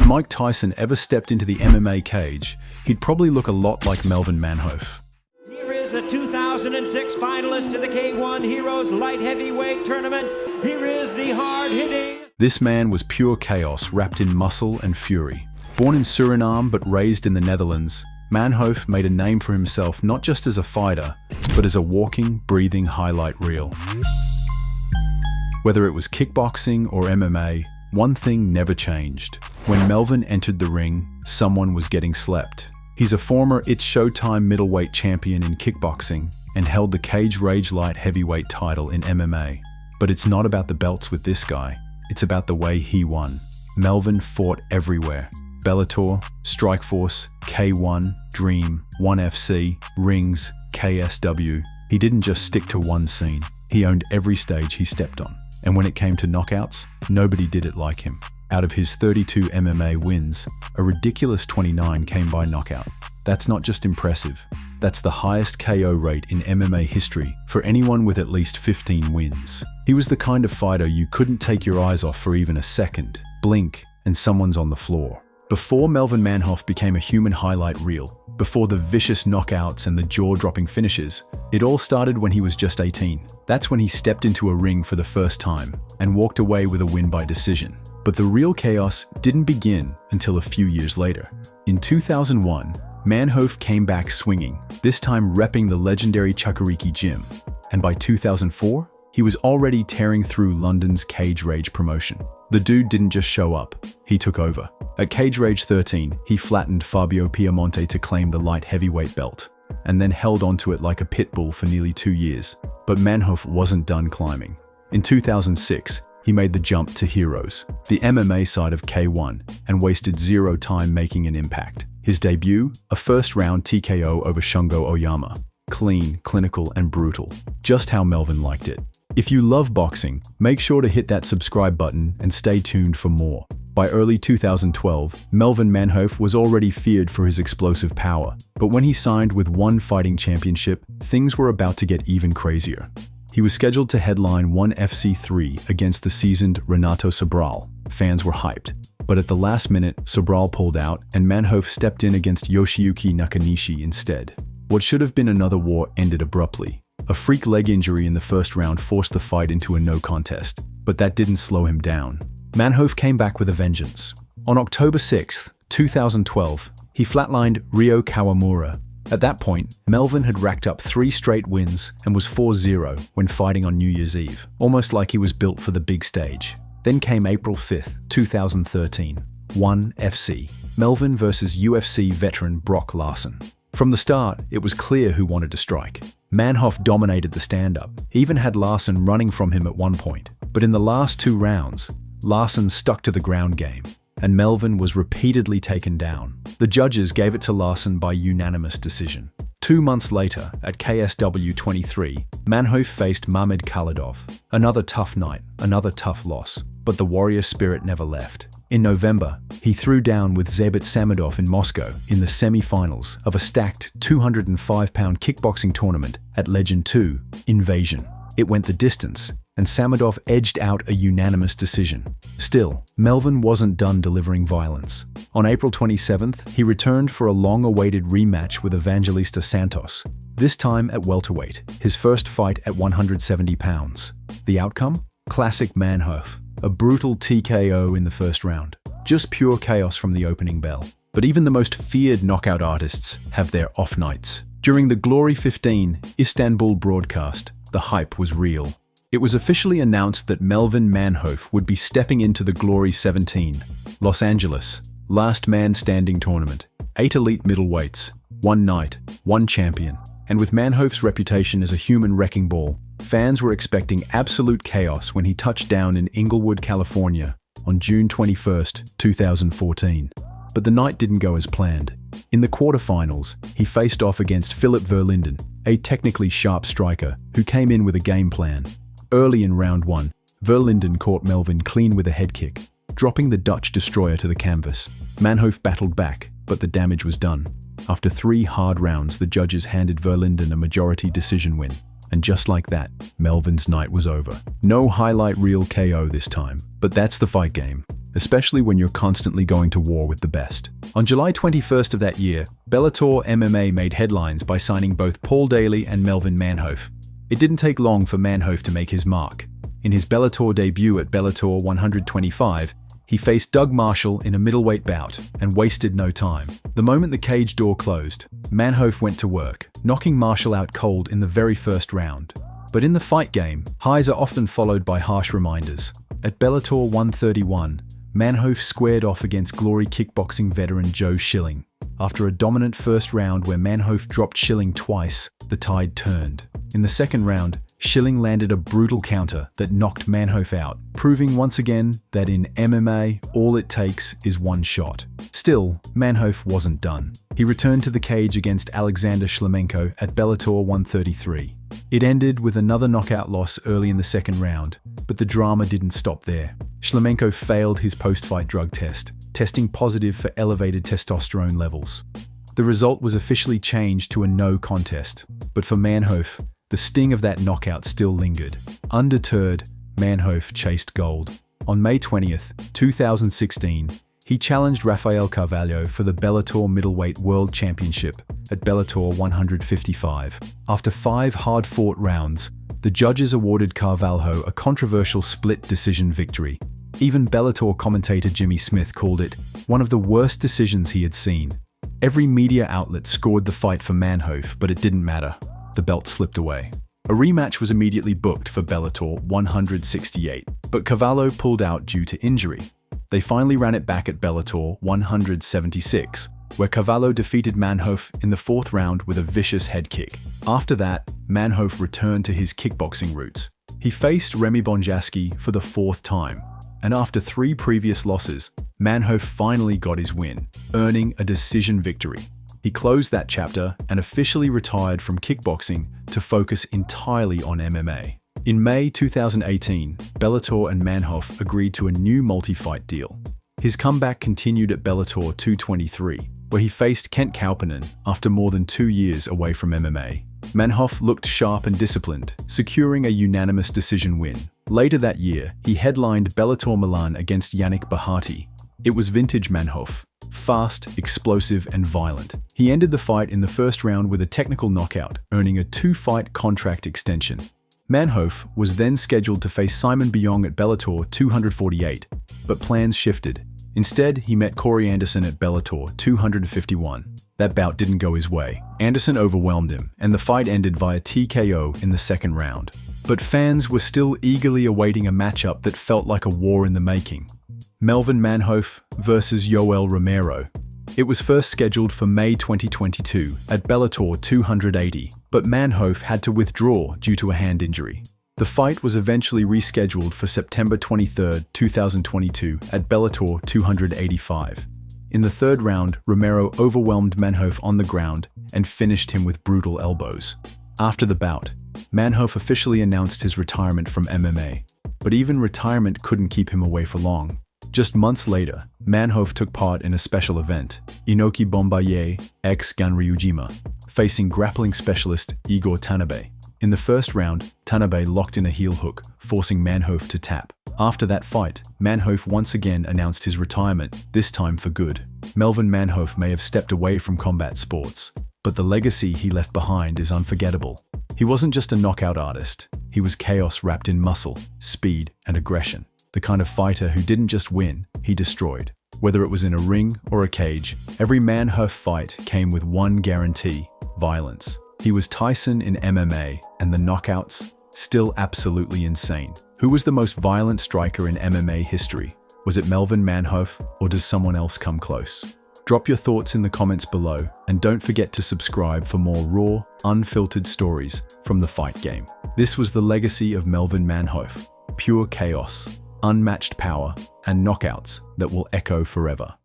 Mike Tyson ever stepped into the MMA cage, he'd probably look a lot like Melvin Manhoef. Here is the 2006 finalist to the K1 Heroes Light Heavyweight Tournament. Here is the hard-hitting... This man was pure chaos wrapped in muscle and fury. Born in Suriname but raised in the Netherlands, Manhoef made a name for himself not just as a fighter, but as a walking, breathing highlight reel. Whether it was kickboxing or MMA, one thing never changed. When Melvin entered the ring, someone was getting slept. He's a former It's Showtime middleweight champion in kickboxing and held the Cage Rage Light Heavyweight title in MMA. But it's not about the belts with this guy, it's about the way he won. Melvin fought everywhere. Bellator, Strikeforce, K1, Dream, 1FC, Rings, KSW. He didn't just stick to one scene. He owned every stage he stepped on. And when it came to knockouts, nobody did it like him. Out of his 32 MMA wins, a ridiculous 29 came by knockout. That's not just impressive. That's the highest KO rate in MMA history for anyone with at least 15 wins. He was the kind of fighter you couldn't take your eyes off for even a second. Blink, and someone's on the floor. Before Melvin Manhoef became a human highlight reel, before the vicious knockouts and the jaw-dropping finishes, it all started when he was just 18. That's when he stepped into a ring for the first time and walked away with a win by decision. But the real chaos didn't begin until a few years later. In 2001, Manhoef came back swinging, this time repping the legendary Chukwuemeka gym. And by 2004, he was already tearing through London's Cage Rage promotion. The dude didn't just show up, he took over. At Cage Rage 13, he flattened Fabio Piemonte to claim the light heavyweight belt, and then held onto it like a pit bull for nearly 2 years. But Manhoef wasn't done climbing. In 2006, he made the jump to Heroes, the MMA side of K1, and wasted zero time making an impact. His debut, a first-round TKO over Shungo Oyama. Clean, clinical, and brutal. Just how Melvin liked it. If you love boxing, make sure to hit that subscribe button and stay tuned for more. By early 2012, Melvin Manhoef was already feared for his explosive power, but when he signed with One Fighting Championship, things were about to get even crazier. He was scheduled to headline 1FC3 against the seasoned Renato Sobral. Fans were hyped, but at the last minute, Sobral pulled out and Manhoef stepped in against Yoshiyuki Nakanishi instead. What should have been another war ended abruptly. A freak leg injury in the first round forced the fight into a no contest, but that didn't slow him down. Manhoef came back with a vengeance. On October 6, 2012, he flatlined Ryo Kawamura. At that point, Melvin had racked up 3 straight wins and was 4-0 when fighting on New Year's Eve, almost like he was built for the big stage. Then came April 5, 2013, 1FC, Melvin versus UFC veteran Brock Larson. From the start, it was clear who wanted to strike. Manhoef dominated the stand-up, even had Larson running from him at one point. But in the last 2 rounds, Larson stuck to the ground game, and Melvin was repeatedly taken down. The judges gave it to Larson by unanimous decision. 2 months later, at KSW 23, Manhoef faced Mamed Khalidov. Another tough night, another tough loss, but the warrior spirit never left. In November, he threw down with Zabit Samedov in Moscow in the semi-finals of a stacked 205-pound kickboxing tournament at Legend 2, Invasion. It went the distance, and Samedov edged out a unanimous decision. Still, Melvin wasn't done delivering violence. On April 27th, he returned for a long-awaited rematch with Evangelista Santos, this time at welterweight, his first fight at 170 pounds. The outcome? Classic Manhoef. A brutal TKO in the first round. Just pure chaos from the opening bell. But even the most feared knockout artists have their off nights. During the Glory 15 Istanbul broadcast, the hype was real. It was officially announced that Melvin Manhoef would be stepping into the Glory 17, Los Angeles, last man standing tournament. 8 elite middleweights, 1 night, 1 champion. And with Manhoef's reputation as a human wrecking ball, fans were expecting absolute chaos when he touched down in Inglewood, California on June 21, 2014. But the night didn't go as planned. In the quarterfinals, he faced off against Philip Verlinden, a technically sharp striker who came in with a game plan. Early in round 1, Verlinden caught Melvin clean with a head kick, dropping the Dutch destroyer to the canvas. Manhoef battled back, but the damage was done. After 3 hard rounds, the judges handed Verlinden a majority decision win. And just like that, Melvin's night was over. No highlight reel KO this time, but that's the fight game. especially when you're constantly going to war with the best. On July 21st of that year, Bellator MMA made headlines by signing both Paul Daly and Melvin Manhoef. It didn't take long for Manhoef to make his mark. In his Bellator debut at Bellator 125, he faced Doug Marshall in a middleweight bout and wasted no time. The moment the cage door closed, Manhoef went to work, knocking Marshall out cold in the very first round. But in the fight game, highs are often followed by harsh reminders. At Bellator 131, Manhoef squared off against Glory kickboxing veteran Joe Schilling. After a dominant first round where Manhoef dropped Schilling twice, the tide turned. In the second round, Schilling landed a brutal counter that knocked Manhoef out, proving once again that in MMA, all it takes is one shot. Still, Manhoef wasn't done. He returned to the cage against Alexander Shlemenko at Bellator 133. It ended with another knockout loss early in the second round, but the drama didn't stop there. Shlemenko failed his post-fight drug test, testing positive for elevated testosterone levels. The result was officially changed to a no contest, but for Manhoef, the sting of that knockout still lingered. Undeterred, Manhoef chased gold. On May 20th, 2016, he challenged Rafael Carvalho for the Bellator Middleweight World Championship at Bellator 155. After 5 hard-fought rounds, the judges awarded Carvalho a controversial split decision victory. Even Bellator commentator Jimmy Smith called it one of the worst decisions he had seen. Every media outlet scored the fight for Manhoef, but it didn't matter. The belt slipped away. A rematch was immediately booked for Bellator 168, but Carvalho pulled out due to injury. They finally ran it back at Bellator 176, where Carvalho defeated Manhoef in the 4th round with a vicious head kick. After that, Manhoef returned to his kickboxing roots. He faced Remy Bonjasky for the 4th time, and after 3 previous losses, Manhoef finally got his win, earning a decision victory. He closed that chapter and officially retired from kickboxing to focus entirely on MMA. In May 2018, Bellator and Manhoef agreed to a new multi-fight deal. His comeback continued at Bellator 223, where he faced Kent Kauppinen after more than 2 years away from MMA. Manhoef looked sharp and disciplined, securing a unanimous decision win. Later that year, he headlined Bellator Milan against Yannick Bahati. It was vintage Manhoef, fast, explosive, and violent. He ended the fight in the first round with a technical knockout, earning a 2-fight contract extension. Manhoef was then scheduled to face Simon Biong at Bellator 248, but plans shifted. Instead, he met Corey Anderson at Bellator 251. That bout didn't go his way. Anderson overwhelmed him, and the fight ended via TKO in the second round. But fans were still eagerly awaiting a matchup that felt like a war in the making. Melvin Manhoef versus Yoel Romero. It was first scheduled for May 2022 at Bellator 280, but Manhoef had to withdraw due to a hand injury. The fight was eventually rescheduled for September 23, 2022 at Bellator 285. In the third round, Romero overwhelmed Manhoef on the ground and finished him with brutal elbows. After the bout, Manhoef officially announced his retirement from MMA, but even retirement couldn't keep him away for long. Just months later, Manhoef took part in a special event, Inoki Bombaye x Ganryujima, facing grappling specialist Igor Tanabe. In the first round, Tanabe locked in a heel hook, forcing Manhoef to tap. After that fight, Manhoef once again announced his retirement, this time for good. Melvin Manhoef may have stepped away from combat sports, but the legacy he left behind is unforgettable. He wasn't just a knockout artist, he was chaos wrapped in muscle, speed, and aggression. The kind of fighter who didn't just win, he destroyed. Whether it was in a ring or a cage, every Manhoef fight came with one guarantee: violence. He was Tyson in MMA, and the knockouts, still absolutely insane. Who was the most violent striker in MMA history? Was it Melvin Manhoef, or does someone else come close? Drop your thoughts in the comments below, and don't forget to subscribe for more raw, unfiltered stories from the fight game. This was the legacy of Melvin Manhoef: pure chaos, unmatched power, and knockouts that will echo forever.